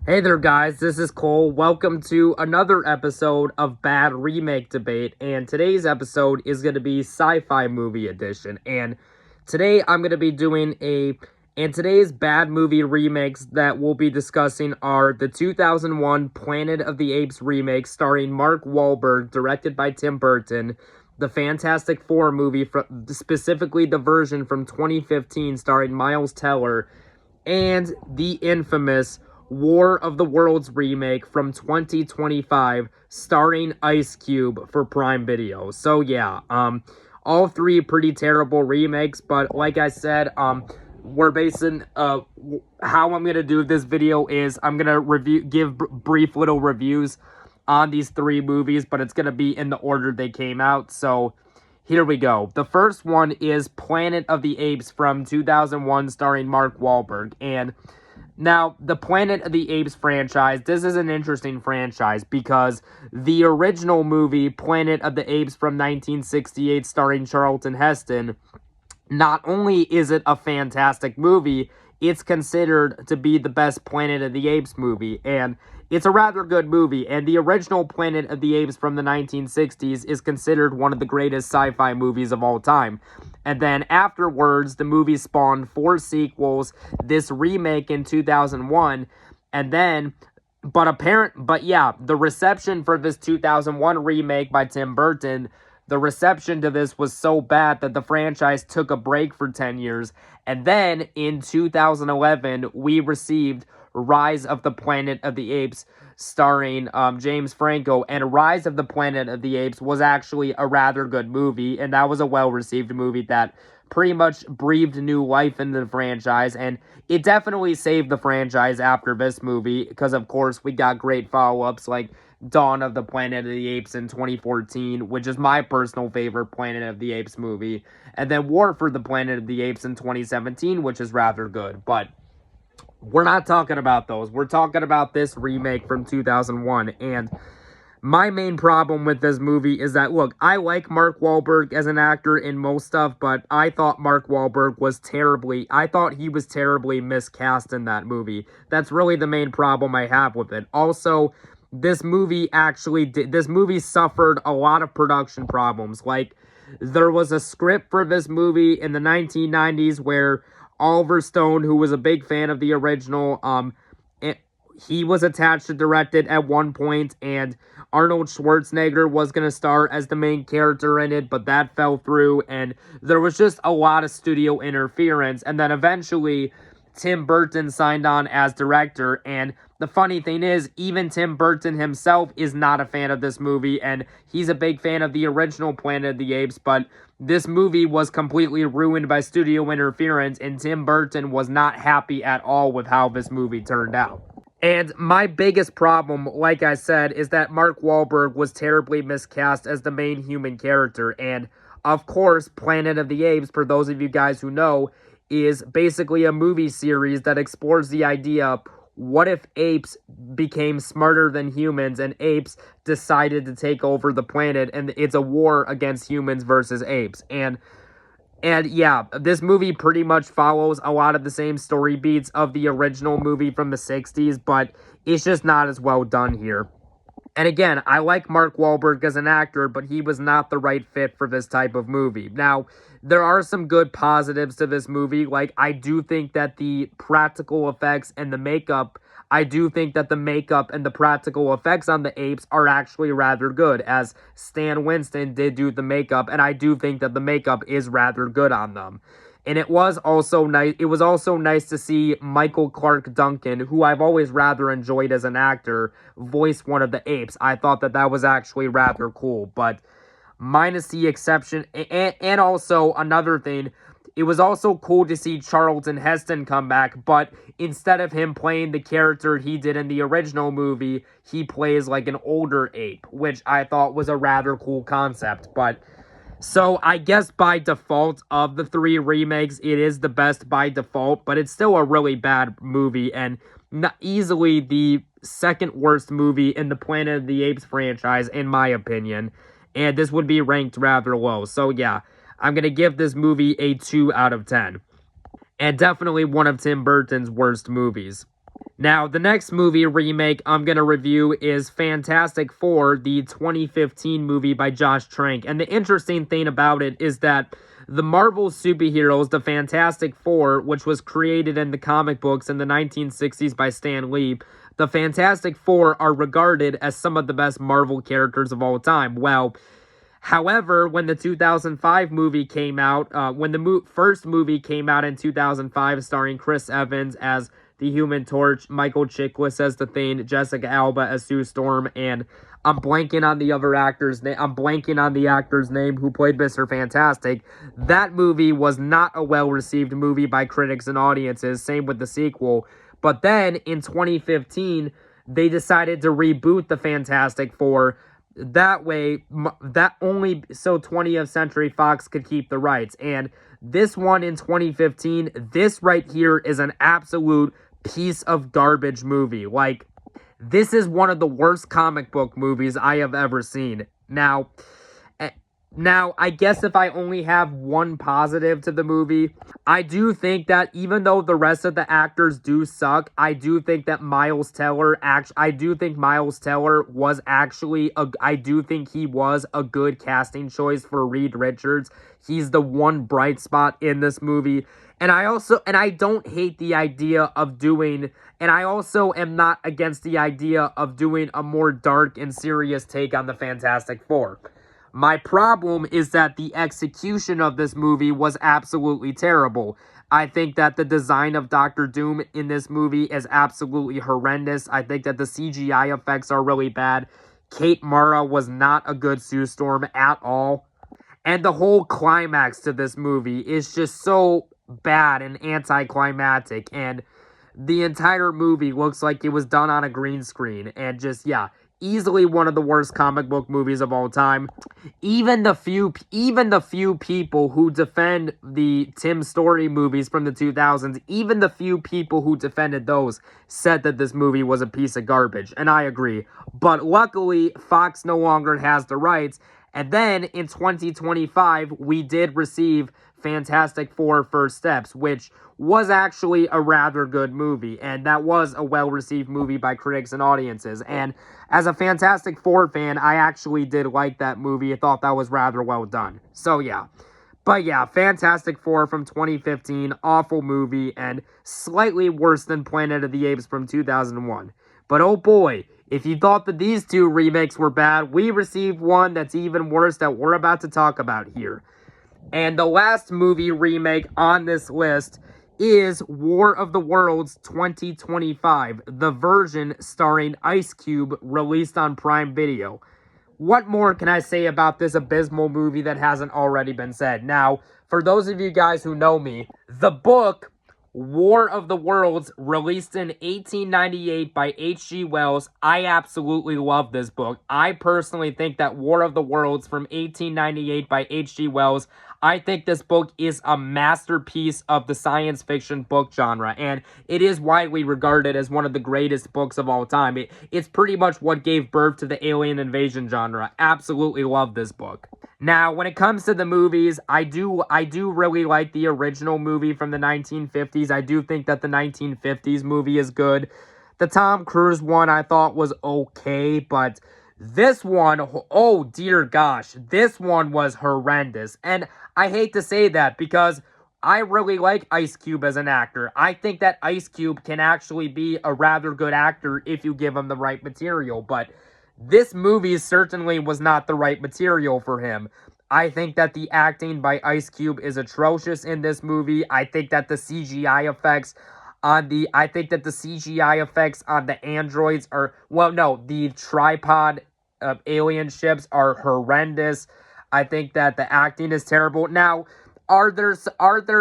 Hey there, guys. This is Cole. Welcome to another episode of Bad Remake Debate. And today's episode is going to be Sci-Fi Movie Edition. And today I'm going to be doing And today's bad movie remakes that we'll be discussing are the 2001 Planet of the Apes remake starring Mark Wahlberg, directed by Tim Burton, the Fantastic Four movie, specifically the version from 2015 starring Miles Teller, and the infamous War of the Worlds remake from 2025 starring Ice Cube for Prime Video. So yeah, all three pretty terrible remakes, but like I said, we're basing how I'm gonna do this video is I'm gonna give brief little reviews on these three movies, but it's gonna be in the order they came out. So here we go. The first one is Planet of the Apes from 2001 starring Mark Wahlberg. And now, the Planet of the Apes franchise, this is an interesting franchise because the original movie, Planet of the Apes from 1968 starring Charlton Heston, not only is it a fantastic movie, it's considered to be the best Planet of the Apes movie, and it's a rather good movie, and the original Planet of the Apes from the 1960s is considered one of the greatest sci-fi movies of all time. And then afterwards, the movie spawned 4 sequels, this remake in 2001, and then the reception for this 2001 remake by Tim Burton, the reception to this was so bad that the franchise took a break for 10 years. And then in 2011, we received Rise of the Planet of the Apes starring James Franco. And Rise of the Planet of the Apes was actually a rather good movie. And that was a well-received movie that pretty much breathed new life into the franchise. And it definitely saved the franchise after this movie because, of course, we got great follow-ups like Dawn of the Planet of the Apes in 2014, which is my personal favorite Planet of the Apes movie, and then War for the Planet of the Apes in 2017, which is rather good, but we're not talking about those. We're talking about this remake from 2001, and my main problem with this movie is that, look, I like Mark Wahlberg as an actor in most stuff, but I thought I thought he was terribly miscast in that movie. That's really the main problem I have with it. Also, this movie suffered a lot of production problems. Like, there was a script for this movie in the 1990s where Oliver Stone, who was a big fan of the original, he was attached to direct it at one point, and Arnold Schwarzenegger was going to star as the main character in it, but that fell through, and there was just a lot of studio interference, and then eventually Tim Burton signed on as director, and the funny thing is, even Tim Burton himself is not a fan of this movie, and he's a big fan of the original Planet of the Apes, but this movie was completely ruined by studio interference, and Tim Burton was not happy at all with how this movie turned out. And my biggest problem, like I said, is that Mark Wahlberg was terribly miscast as the main human character, and of course, Planet of the Apes, for those of you guys who know, is basically a movie series that explores the idea, what if apes became smarter than humans and apes decided to take over the planet, and it's a war against humans versus apes. And yeah, this movie pretty much follows a lot of the same story beats of the original movie from the 60s, but it's just not as well done here. And again, I like Mark Wahlberg as an actor, but he was not the right fit for this type of movie. Now, there are some good positives to this movie. Like, I do think that the practical effects and the makeup, I do think that the makeup and the practical effects on the apes are actually rather good, as Stan Winston did do the makeup, and I do think that the makeup is rather good on them. And it was also nice to see Michael Clark Duncan, who I've always rather enjoyed as an actor, voice one of the apes. I thought that was actually rather cool, but minus the exception, and also another thing, it was also cool to see Charlton Heston come back, but instead of him playing the character he did in the original movie, he plays like an older ape, which I thought was a rather cool concept, but so I guess by default of the 3 remakes, it is the best by default, but it's still a really bad movie and not easily the second worst movie in the Planet of the Apes franchise, in my opinion. And this would be ranked rather low. So yeah, I'm going to give this movie a 2 out of 10. And definitely one of Tim Burton's worst movies. Now, the next movie remake I'm going to review is Fantastic Four, the 2015 movie by Josh Trank. And the interesting thing about it is that the Marvel superheroes, the Fantastic Four, which was created in the comic books in the 1960s by Stan Lee, the Fantastic Four are regarded as some of the best Marvel characters of all time. Well, however, when the 2005 movie came out, when the first movie came out in 2005, starring Chris Evans as the Human Torch, Michael Chiklis as the Thing, Jessica Alba as Sue Storm, and I'm blanking on the other actor's name. I'm blanking on the actor's name who played Mr. Fantastic. That movie was not a well-received movie by critics and audiences. Same with the sequel. But then in 2015, they decided to reboot the Fantastic Four. That way, that only so 20th Century Fox could keep the rights. And this one in 2015, this right here is an absolute piece of garbage movie. Like, this is one of the worst comic book movies I have ever seen. Now, I guess if I only have one positive to the movie, I do think that even though the rest of the actors do suck, I do think that Miles Teller was actually I do think he was a good casting choice for Reed Richards. He's the one bright spot in this movie. And I don't hate the idea of doing, and I also am not against the idea of doing a more dark and serious take on the Fantastic Four. My problem is that the execution of this movie was absolutely terrible. I think that the design of Doctor Doom in this movie is absolutely horrendous. I think that the CGI effects are really bad. Kate Mara was not a good Sue Storm at all. And the whole climax to this movie is just so bad and anticlimactic. And the entire movie looks like it was done on a green screen. And just, yeah, easily one of the worst comic book movies of all time. Even the few people who defend the Tim Story movies from the 2000s, even the few people who defended those said that this movie was a piece of garbage, and I agree. But luckily, Fox no longer has the rights, and then in 2025, we did receive Fantastic Four First Steps, which was actually a rather good movie, and that was a well-received movie by critics and audiences. And as a Fantastic Four fan, I actually did like that movie. I thought that was rather well done. So yeah. But yeah, Fantastic Four from 2015, awful movie, and slightly worse than Planet of the Apes from 2001. But oh boy, if you thought that these two remakes were bad, we received one that's even worse that we're about to talk about here. And the last movie remake on this list is War of the Worlds 2025, the version starring Ice Cube, released on Prime Video. What more can I say about this abysmal movie that hasn't already been said? Now, for those of you guys who know me, the book War of the Worlds, released in 1898 by H.G. Wells, I absolutely love this book. I personally think that War of the Worlds from 1898 by H.G. Wells, I think this book is a masterpiece of the science fiction book genre, and it is widely regarded as one of the greatest books of all time. It's pretty much what gave birth to the alien invasion genre. Absolutely love this book. Now, when it comes to the movies, I do really like the original movie from the 1950s. I do think that the 1950s movie is good. The Tom Cruise one I thought was okay, but this one, oh dear gosh, this one was horrendous. And I hate to say that because I really like Ice Cube as an actor. I think that Ice Cube can actually be a rather good actor if you give him the right material, but this movie certainly was not the right material for him. I think that the acting by Ice Cube is atrocious in this movie. I think that the CGI effects on the androids are, well, no, the tripod alien ships are horrendous. I think that the acting is terrible. Now, are there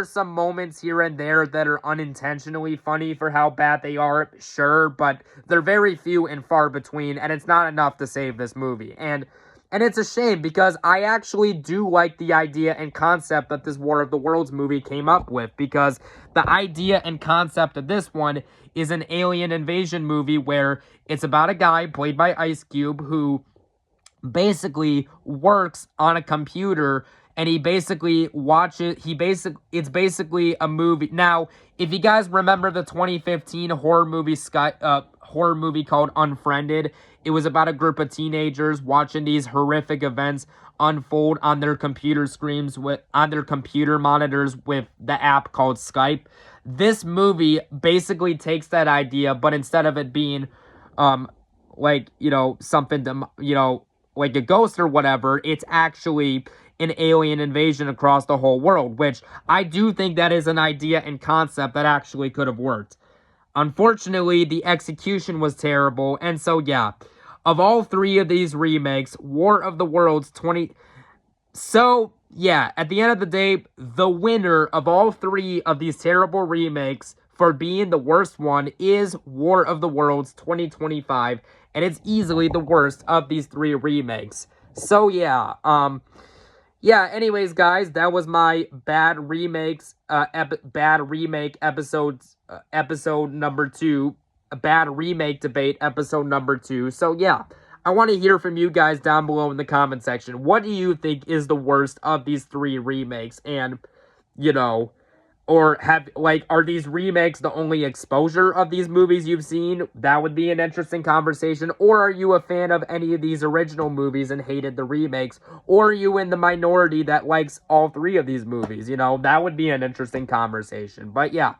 some moments here and there that are unintentionally funny for how bad they are? Sure, but they're very few and far between, and it's not enough to save this movie. And it's a shame because I actually do like the idea and concept that this War of the Worlds movie came up with, because the idea and concept of this one is an alien invasion movie where it's about a guy played by Ice Cube who basically works on a computer and he basically watches, it's basically a movie. Now, if you guys remember the 2015 horror movie called Unfriended, it was about a group of teenagers watching these horrific events unfold on their computer screens on their computer monitors with the app called Skype. This movie basically takes that idea, but instead of it being like, something to, like a ghost or whatever, it's actually an alien invasion across the whole world, which I do think that is an idea and concept that actually could have worked. Unfortunately, the execution was terrible, and so yeah, of all three of these remakes, War of the Worlds 20... So, yeah, at the end of the day, the winner of all three of these terrible remakes for being the worst one is War of the Worlds 2025, and it's easily the worst of these three remakes. So, yeah, anyways, guys, that was my bad remakes, bad remake episodes, episode number 2, a bad remake debate, episode number 2. So, yeah, I want to hear from you guys down below in the comment section. What do you think is the worst of these three remakes? And, or are these remakes the only exposure of these movies you've seen? That would be an interesting conversation. Or are you a fan of any of these original movies and hated the remakes? Or are you in the minority that likes all three of these movies? That would be an interesting conversation. But yeah,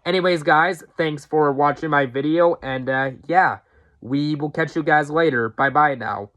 anyways, guys, thanks for watching my video. And yeah, we will catch you guys later. Bye-bye now.